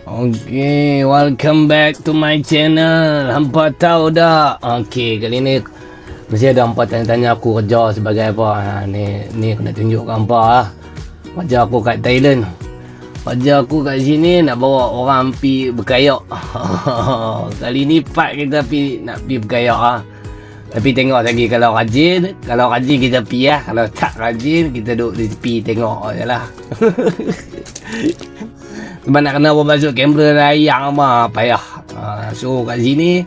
Okay, welcome back to my channel. Hampa tahu dah. Okay, kali ni mesti ada hampa tanya-tanya aku kerja sebagai apa. Ni aku nak tunjuk kat hampa lah. Wajah aku kat Thailand. Wajah aku kat sini nak bawa orang pi berkayak. Kali ni part kita nak pi berkayak ah. Tapi tengok lagi kalau rajin kita pi lah. Kalau tak rajin kita duduk di tepi tengok je lah. Sebab nak kena masuk kamera layar mah payah. So kat sini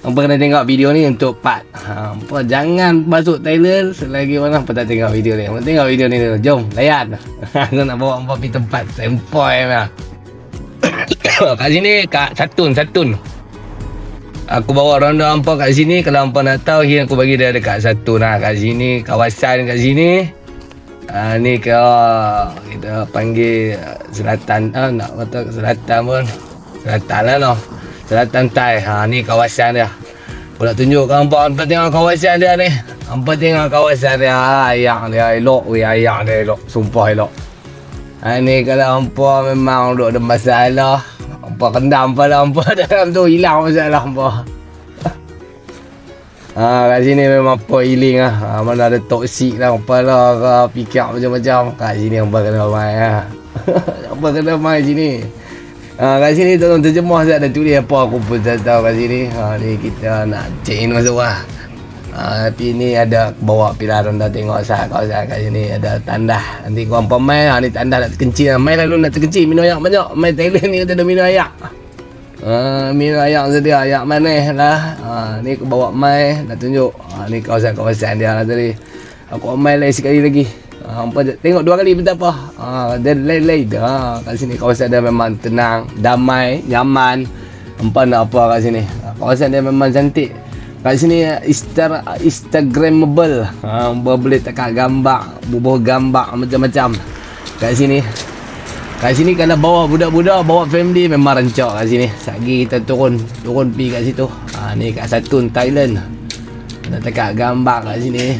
hampa kena tengok video ni untuk part. Hampa jangan masuk Thailand selagi mana hampa tak tengok video ni. Hampa tengok video ni dulu. Jom layan. Aku nak bawa hampa pergi tempat sempoi lah. Kat sini kat Satun. Aku bawa ronda hampa kat sini. Kalau hampa nak tahu, aku bagi dia dekat Satun lah. Kat sini, kawasan kat sini. Ni kalau kita panggil selatan, nak kata selatan pun selatan lah no. Selatan Thai. Ni kawasan dia. Aku nak tunjuk kat hampa tengok kawasan dia ni. Hampa tengok kawasan dia. Ayak dia elok. Ayak dia elok. Sumpah elok. Ni kalau hampa memang duduk ada masalah, hampa kendam pada hampa dalam tu, hilang masalah hampa. Kat sini memang apa healing lah. Mana ada toksik lah, apa lah ke, fikir macam-macam. Kat sini hampa kena main lah. Hampa kena main sini. Kat sini tolong terjemah saya ada tulis apa aku pun tak tahu kat sini. Ni kita nak check in masuk lah. Tapi ni ada bawa pilar anda tengok kawasan kat sini ada tandah. Nanti kau hampa main ni tandah nak terkencing lah. Main lalu nak terkencing, minum ayak banyak. Main Thailand ni kata ada minum ayak. Minum ayak sedia, ayak manis lah. Ni aku bawa mai nak tunjuk. Ni kawasan dia lah tadi. Aku mai lain sekali lagi. Hampa tengok dua kali pun tak apa. Dia lain-lain. Kat sini kawasan dia memang tenang, damai, nyaman. Hampa nak apa kat sini. Kawasan dia memang cantik. Kat sini Instagramable. Hampa boleh tekan gambar, bubuh gambar macam-macam. Kat sini kalau bawa budak-budak, bawa family memang rancak kat sini. Sagi kita turun pergi kat situ. Ni kat Satun, Thailand. Nak tekat gambar kat sini.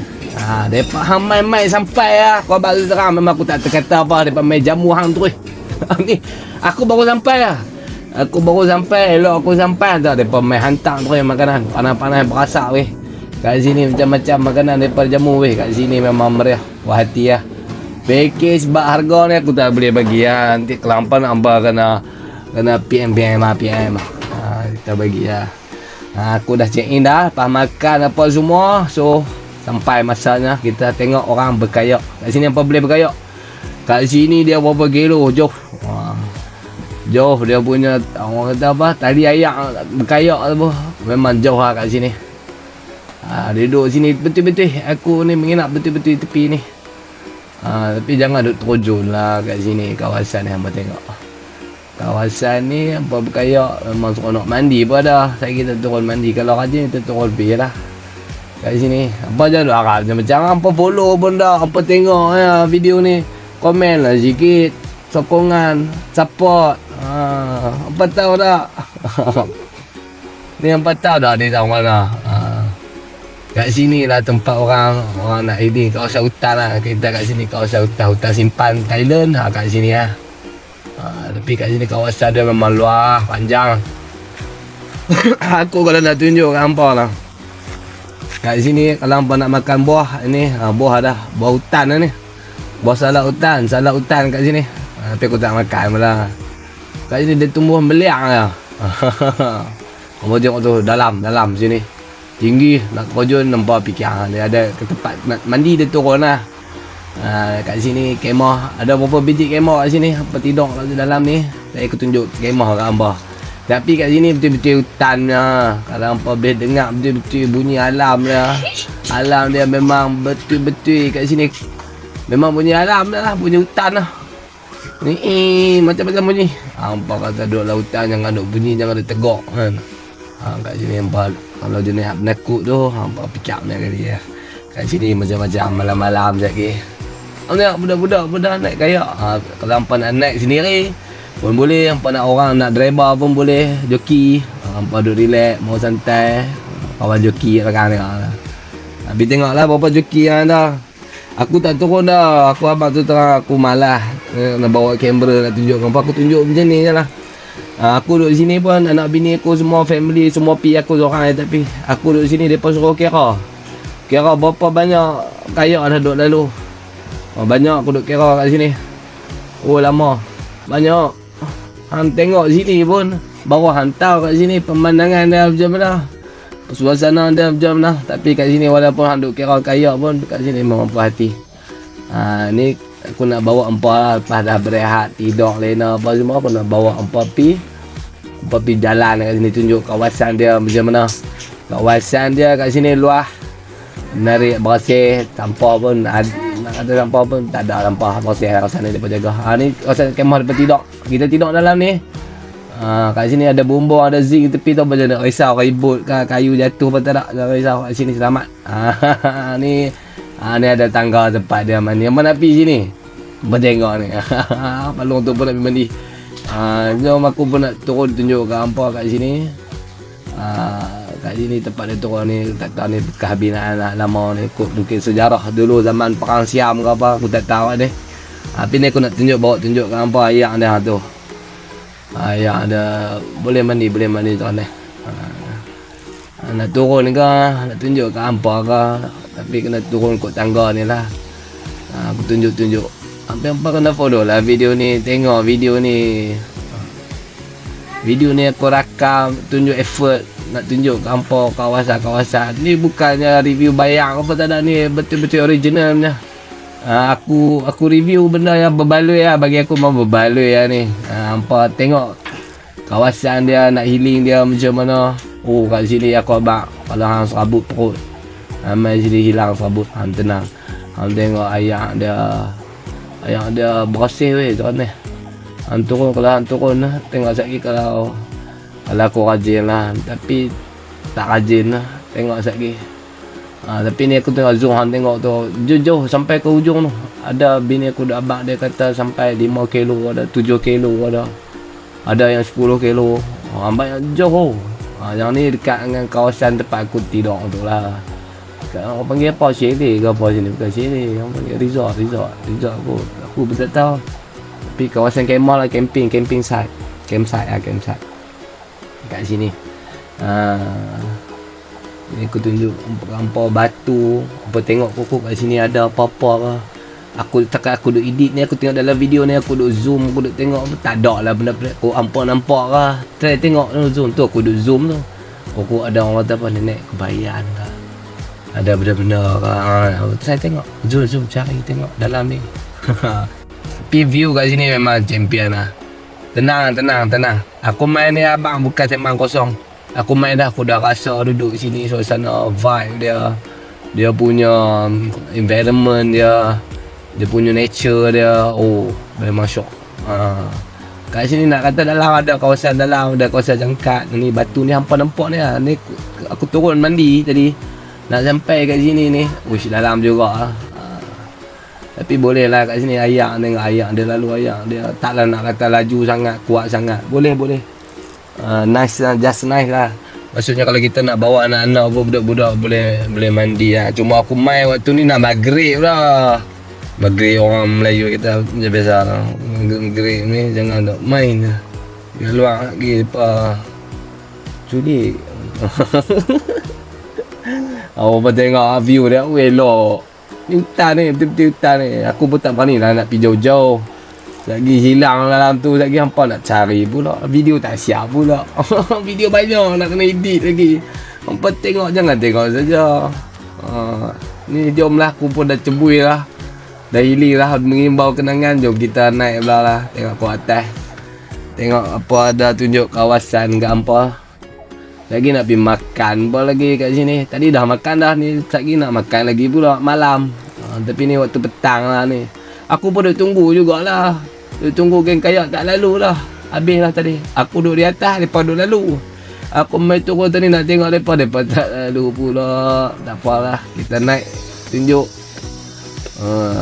Depa hang main sampai lah. Kau baru terang memang aku tak terkata apa. Depa main jamu hang terus. Ni aku baru sampai lah. Elok aku sampai dah. Depa main hantar terus makanan. Panas-panas berasak weh. Kat sini macam-macam makanan depa jamu weh. Kat sini memang meriah. Puas hati lah. Package sebab harga ni aku tak boleh bagi lah. Nanti kelampan hampa kena PM. Kita bagi lah. Aku dah check in dah, lepas makan apa semua. So sampai masanya kita tengok orang berkayak. Kat sini apa boleh berkayak. Kat sini dia berapa kilo jauh. Jauh dia punya orang kata apa, tali ayak berkayak apa. Memang jauh lah kat sini. Dia duduk sini betul-betul. Aku ni menginap betul-betul tepi ni. Tapi jangan duduk terjun lah kat sini. Kawasan ni hampa tengok. Kawasan ni hampa berkayak memang seronok. Mandi pun ada. Saya kita turun mandi. Kalau rajin kita turun pergi lah kat sini. Hampa jangan duduk harap macam-macam. Hampa follow pun dah. Hampa tengok ya, video ni. Komen lah sikit. Sokongan. Support. Hampa tahu tak. Ni hampa tahu dah ni tahu mana. Kat sini lah tempat orang nak ini, kawasan hutan lah. Kita kat sini kawasan hutan simpan Thailand kat sini lah. Tapi kat sini kawasan dia memang luas, panjang. Aku kalau nak tunjuk kat hampa lah. Kat sini kalau hampa nak makan buah ni, buah ada, buah hutan lah ni. Buah salak hutan kat sini. Tapi aku tak makan lah. Kat sini dia tumbuh beliak lah. Hampa tengok tu dalam sini. Tinggi nak terjun nampak fikir dia ada ke tempat nak mandi dia turun lah. Kat sini kemah ada berapa biji kemah kat sini. Apa tidur kat dalam ni saya aku tunjuk kemah kat hamba. Tapi kat sini betul-betul hutan lah. Kalau hamba boleh dengar betul-betul bunyi alam dia. Alam dia memang betul-betul kat sini. Memang bunyi alam lah, bunyi hutan lah. Ni macam-macam bunyi. Hamba kata duduk dalam hutan jangan duduk bunyi, jangan duduk tegak kan. Kat sini hamba kalau jenis penakut tu hampa fikir nak kali ya. Kat sini macam-macam malam-malam lagi. Tengok budak-budak naik kayak. Kalau hampa nak naik sendiri pun boleh, hampa nak orang nak driver pun boleh, joki. Hampa duduk relax, mau santai. Kawan joki belakang tengok. Habis tengoklah berapa joki yang ada. Aku tak turun dah. Aku abang tu terang aku malas nak bawa kamera nak tunjuk hampa. Aku tunjuk macam ni je lah. Aku duduk sini pun anak bini aku semua family semua pi aku seorang je, tapi aku duduk sini depa suruh kira berapa banyak kaya dah duduk lalu. Banyak aku duduk kira kat sini. Oh lama. Banyak. Hang tengok sini pun baru hantar kat sini pemandangan dia macam mana. Suasana dia macam mana. Tapi kat sini walaupun hang duduk kira kaya pun kat sini memang puas hati. Ni aku nak bawa empa lah, lepas dah berehat tidur lena apa semua aku nak bawa empa pi jalan kat sini, tunjuk kawasan dia macam mana. Kawasan dia kat sini luas, menarik, bersih, sampah pun nak kata sampah pun tak ada, sampah bersih kawasan ni depa jaga. Ni kawasan kemah depa tidur, kita tidur dalam ni. Kat sini ada bumbung, ada zinc tepi tu, macam nak risau ribut ke kayu jatuh apa tak, jangan risau, kat sini selamat. Ni ada tangga tempat dia mandi. Yang mana pergi sini? Bertengok ni. Palung tu pun nak pergi mandi. Jom aku pun nak turun tunjuk ke hampa kat sini. Kat sini tempat dia turun ni, tak tahu ni bekas binaan lama ni, ikut mungkin sejarah dulu zaman perang Siam ke apa, aku tak tahu ni. Tapi ni aku nak bawa tunjuk ke hampa ayak dia tu. Ayak dia boleh mandi tu ni. Nak turun ke, nak tunjuk ke hampa ke, tapi kena turun kot tangga ni lah. Aku tunjuk. Hampa kena follow lah video ni, tengok video ni. Video ni aku rakam, tunjuk effort nak tunjuk ke hampa kawasan-kawasan. Ni bukannya review bayang apa tak ada, ni betul-betul original punya. Aku review benda yang berbaloi lah, bagi aku memang berbaloi lah ni. Hampa tengok kawasan dia, nak healing dia macam mana. Kat sini aku abang kalau hang serabut perut, mai sini hilang serabut, hang tenang. Hang tengok ayak dia bersih weh tuan ni. Hang turun, kalau hang turun tengok sekali kalau aku rajin lah, tapi tak rajin lah tengok sekali. Tapi ni aku tengok zoom, hang tengok tu jauh sampai ke hujung tu. Ada bini aku dah abang dia kata sampai 5 kilo, ada 7 kilo, ada yang 10 kilo. Banyak jauh. Yang ni dekat dengan kawasan tempat aku tidur tu lah. Orang panggil apa, chalet ke apa sini? Bukan chalet, orang panggil resort aku pun tak tahu. Tapi kawasan kemah lah, camping site, campsite kat sini. Ni aku tunjuk hampa batu, apa tengok pokok kat sini ada apa-apa ke. Aku duk edit ni, aku tengok dalam video ni, aku duk zoom, aku duk tengok tak ada lah benda-benda aku hampa nampak ke. Try tengok zoom tu, aku duk zoom tu. Aku ada orang kata apa, nenek kebayan ke, ada benda-benda ke. Try tengok, zoom cari tengok dalam ni. Tapi view kat sini memang champion lah. Tenang. Aku main ni abang bukan sembang kosong. Aku main dah, aku dah rasa duduk sini, suasana vibe dia punya environment dia punya nature dia, memang syok. Kat sini nak kata dalam ada kawasan jangkat. Ni batu ni hampa nampak ni lah. Ni aku turun mandi tadi, nak sampai kat sini ni, dalam juga lah. Tapi boleh lah kat sini tengok ayak dia lalu, dia taklah nak kata laju sangat, kuat sangat. Boleh. Nice lah, just nice lah. Maksudnya kalau kita nak bawa anak-anak pun, budak-budak boleh mandi lah. Cuma aku main waktu ni nak maghrib lah. Maghrib orang Melayu kita macam biasa lah. Maghrib ni jangan nak main lah. Dia luar lagi apa judi. Apa tengok view dia, elok. Hutan ni, betul-betul hutan ni. Aku pun tak berani lah nak pergi jauh-jauh. Lagi hilang dalam tu, lagi hampa nak cari pula. Video tak siap pula. Video banyak nak kena edit lagi. Hampa tengok, jangan tengok saja. Ni jomlah, aku pun dah cebui lah. Dah hilir lah, mengimbau kenangan. Jom kita naik belah lah, tengok ke atas. Tengok apa ada tunjuk kawasan ke hampa. Lagi nak pergi makan pun lagi kat sini. Tadi dah makan dah, ni lagi nak makan lagi pula malam. Tapi ni waktu petang lah ni. Aku pun duk tunggu jugalah. Duk tunggu geng kayak tak lalu lah. Habis lah tadi. Aku duduk di atas, mereka duduk lalu. Aku main turun tadi nak tengok mereka tak lalu pula. Tak apalah, kita naik tunjuk.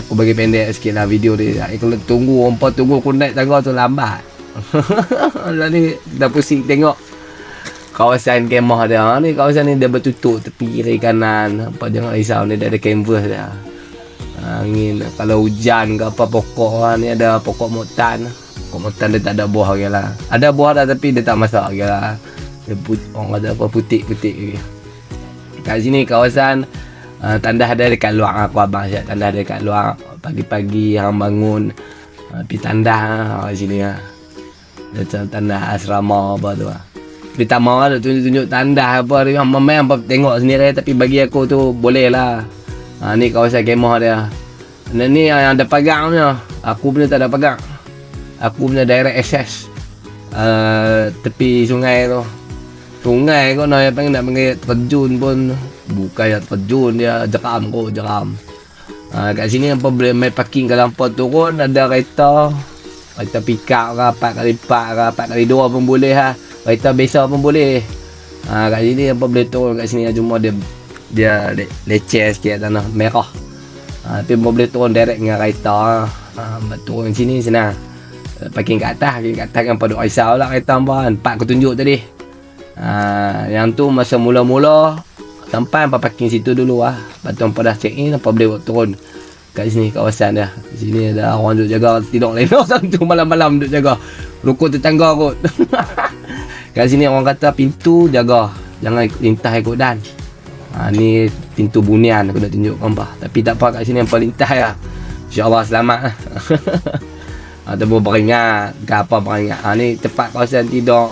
Aku bagi pendek sikit lah video dia. Kalau tunggu, orang tunggu aku naik tangga tu lambat. Lah ni dah pusing tengok kawasan kemah dia. Ni kawasan ni dia bertutup tepi kiri kanan. Apa jangan risau, ni dia ada canvas dia. Angin kalau hujan ke apa pokok ni ada pokok motan. Komentar dia tak ada buah lagi lah. Ada buah dah tapi dia tak masak lagi lah. Dia orang kata apa, putik-putik lagi. Kat sini kawasan tandas ada dekat luar. Aku abang siap tandas ada dekat luar. Pagi-pagi hang bangun pergi tandas kat sini lah. Macam tandas asrama apa tu lah. Tapi tak mahu lah tunjuk-tunjuk tandas apa. Memang apa tengok sendiri. Tapi bagi aku tu boleh lah. Ni kawasan kemah dia. Dan ni yang ada pagar punya. Aku punya tak ada pagar. Aku punya direct access tepi sungai tu. Sungai kau nak panggil terjun pun bukan yang terjun, dia jeram. Kat sini apa boleh main parking ke lampau turun, ada kereta pick up ke 4x4 ke 4x2 pun boleh lah. Kereta biasa pun boleh. Kat sini apa boleh turun kat sini, cuma dia leceh sikit tanah merah. Tapi boleh turun direct dengan kereta. Turun sini senang. Parking kat atas kan pada risau lah kereta hamba kan. 4 aku tunjuk tadi. Yang tu masa mula-mula sampai hampa parking situ dulu lah. Lepas tu hampa dah check in, hampa boleh turun kat sini kawasan dia. Di sini ada orang duduk jaga tidur leno satu malam-malam duduk jaga. Rukun tetangga kot. Kat sini orang kata pintu jaga, jangan lintas ikut dan. Ni pintu bunian aku nak tunjuk hampa. Tapi tak apa, kat sini hampa lintas lah. InsyaAllah selamat lah. Ataupun beringat ke apa beringat. Ni tempat kawasan tidur.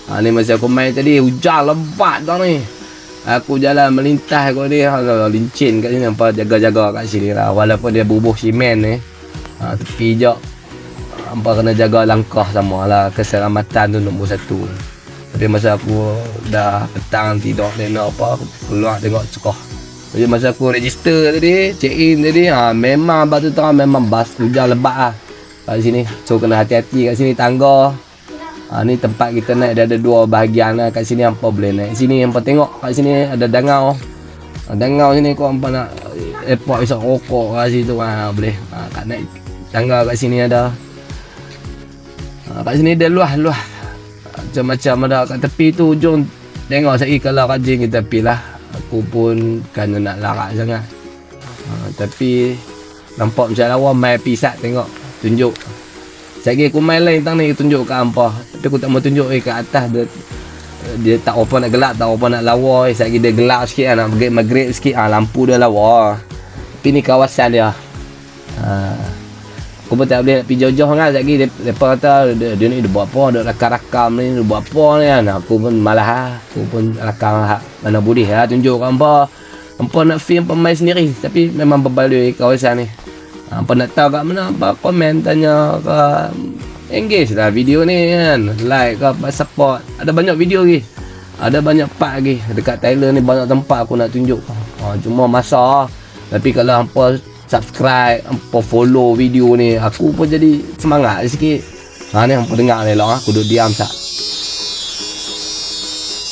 Ni masa aku main tadi hujan lebat dah ni. Aku jalan melintas kot ni. Lincin kat sini. Hampa jaga-jaga kat sini lah. Walaupun dia bubuh simen ni. Tepi je. Hampa kena jaga langkah sama lah. Keselamatan tu nombor 1. Tapi masa aku dah petang tidur lena apa, aku keluar tengok sekolah. Jadi masa aku register tadi, check in tadi, memang batu terang, memang bas hujan lebat lah kat sini. So kena hati-hati kat sini tangga. Ni tempat kita naik ada 2 bahagian lah. Kat sini hampa boleh naik sini, hampa tengok kat sini ada dangau. Dangau sini kau hampa nak airport isap rokok kat situ boleh. Kat naik tangga kat sini ada. Kat sini ada luah-luah macam-macam ada kat tepi tu hujung. Tengok saya kalau rajin kita tepi lah. Aku pun kan nak larat sangat. Tapi nampak macam lawa main pisat tengok tunjuk. Saya aku main lain tang ni tunjuk kat hampa. Tapi aku tak mau tunjuk kat atas dia tak apa nak gelap, tak apa nak lawa. Saya dia gelap sikit nak maghrib sikit lampu dia lawa. Tapi ni kawasan dia. Aku pun tak boleh nak pergi jauh-jauh kan. Sekejap mereka kata dia ni dia buat apa, dia rakam-rakam ni, dia buat apa ni kan. Aku pun malah aku pun rakam mana boleh lah tunjuk kat hampa. Hampa nak film pemain sendiri. Tapi memang berbaloi kawasan ni. Hampa nak tahu kat mana, hampa komen tanya ke, engage lah video ni kan, like ke, support. Ada banyak video lagi, ada banyak part lagi. Dekat Thailand ni banyak tempat aku nak tunjuk. Cuma masa. Tapi kalau hampa subscribe, hampa follow video ni, aku pun jadi semangat sikit. Ni hampa dengar ni lah, aku duduk diam sat.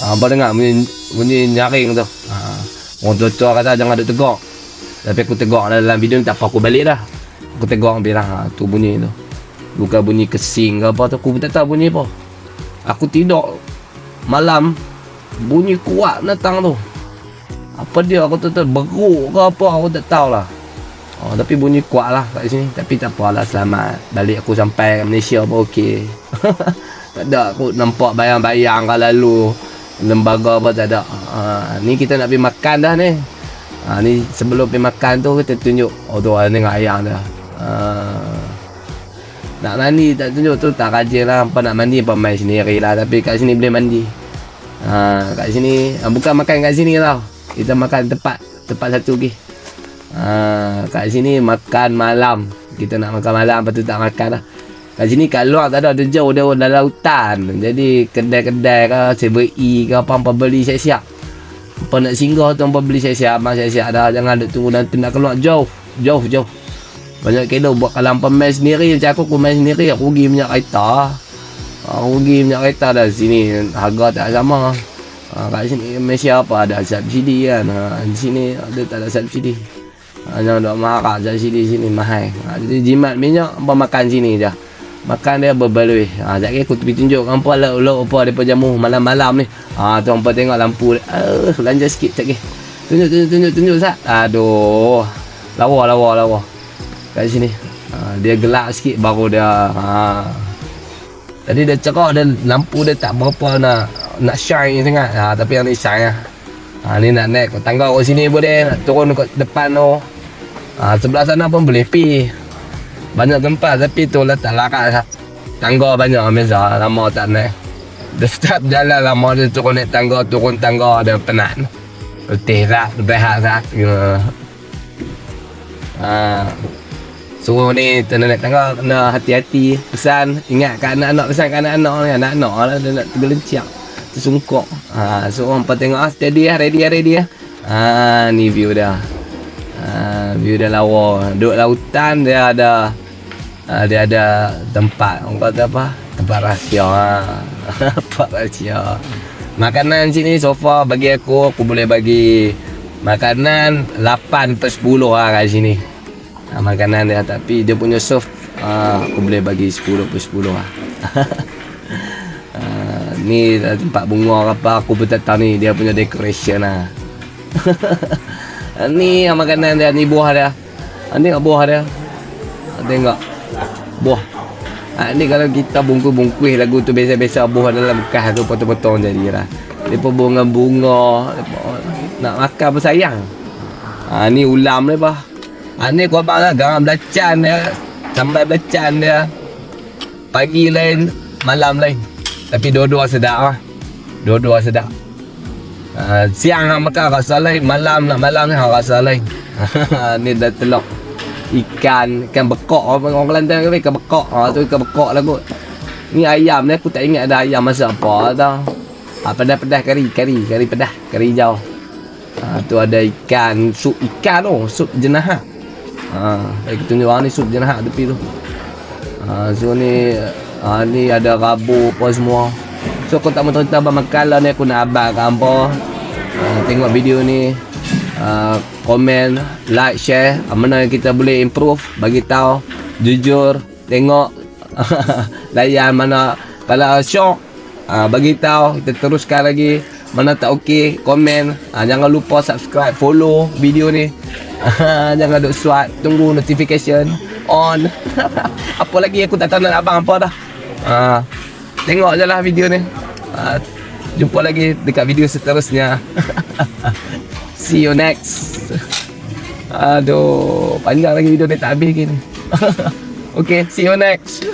Hampa dengar bunyi nyaring tu. Orang tua kata jangan duduk tegak. Tapi aku tegak dalam video ni, tak apa aku balik dah. Aku tegak bilang tu bunyi tu. Bukan bunyi kesing ke apa tu, aku tak tahu bunyi apa. Aku tidur malam bunyi kuat datang tu. Apa dia aku tak tahu, beruk ke apa aku tak tahu lah. Tapi bunyi kuat lah kat sini. Tapi tak apalah, selamat. Balik aku sampai Malaysia pun okey. Tak ada aku nampak bayang-bayang kalau lalu lembaga apa tak ada. Ni kita nak pergi makan dah ni. Ni sebelum pergi makan tu kita tunjuk. Tu tengok ayang dah. Nak mandi tak tunjuk tu tak rajin lah. Apa nak mandi apa main sendiri lah. Tapi kat sini boleh mandi. Kat sini bukan makan kat sini tau. Kita makan tempat satu lagi. Kat sini makan malam. Kita nak makan malam, lepas tu tak makan lah. Kat sini kat luar tak ada jauh dia dalam hutan. Jadi kedai-kedai ke 7E ke apa beli siap-siap. Apa nak singgah tu apa beli siap-siap, abang siap-siap dah. Jangan duk tunggu nanti nak keluar jauh. Banyak kilo buat kalau hampa main sendiri. Macam aku main sendiri, aku rugi minyak kereta. Dah sini harga tak sama. Kat sini Malaysia apa ada subsidi kan. Di sini ada tak ada subsidi. Jangan duk marah subsidi sini mahal. Jadi jimat minyak hampa makan sini je. Makan dia berbaloi. Sekejap lagi aku pergi tunjuk hampa lauk apa daripada jamu malam-malam ni. Tu hampa tengok lampu. Belanja sikit sekejap lagi. Tunjuk sat. Aduh. Lawa. Kat sini. Dia gelap sikit baru dia. Tadi dia cerah dan lampu dia tak berapa nak shine sangat. Tapi yang ni shine lah. Ni nak naik ke tangga kat sini boleh, nak turun kat depan tu. Sebelah sana pun boleh pi. Banyak tempat tapi tu letak larat lah. Tangga banyak meza, lama tak naik. Dia start jalan lama dia turun naik tangga, turun tangga dia penat. Letih lah, berehat lah. So ni kena naik tangga, kena hati-hati. Pesan, ingat kat anak-anak, pesan kat anak-anak ni. Anak-anak lah dia nak tergelencak, tersungkok. So orang tengok steady lah, ready lah. Ni view dah. View dah lawa. Duduk lautan dia ada tempat, orang kata apa? Tempat rahsia. Tempat rahsia. Makanan sini so far bagi aku boleh bagi makanan 8/10 lah kat sini. Makanan dia, tapi dia punya serve aku boleh bagi 10/10 lah. Ni tempat bunga apa aku pun tak tahu ni, dia punya decoration lah. Ni makanan dia, ni buah dia. Ni buah dia. Tengok buah. Ni kalau kita bungkus-bungkus lagu tu biasa-biasa buah dalam bekas tu potong-potong jadilah. Depa bunga-bunga, nak makan pun sayang. Ni ulam dia bah. Ni kau abang lah, garam belacan dia, sambal belacan dia. Pagi lain, malam lain. Tapi dua-dua sedap lah. Dua-dua sedap. Siang nak makan rasa lain, malam ni rasa lain. Ni dah telok ikan bekok, orang Kelantan kata ikan bekok. Tu ikan bekok lah kot. Ni ayam ni aku tak ingat ada ayam masak apa tau. Pedas-pedas kari pedas, kari hijau. Tu ada ikan, sup ikan tu, sup jenahat. Aku tunjuk ni sup jenahat tepi tu. So ni ada rabu apa semua. So aku tak mau cerita abang makan lah ni, aku nak abang kat hampa. Tengok video ni, komen, like, share. Mana yang kita boleh improve, bagi tahu, jujur, tengok. Layan mana kalau syok, bagi tahu, kita teruskan lagi. Mana tak okey, komen. Jangan lupa subscribe, follow video ni. Jangan duk suat, tunggu notification on. Apa lagi aku tak tahu nak abang apa dah. Tengok je lah video ni. Jumpa lagi dekat video seterusnya. See you next. Aduh, panjang lagi video ni, tak habis lagi ni. Okay, see you next.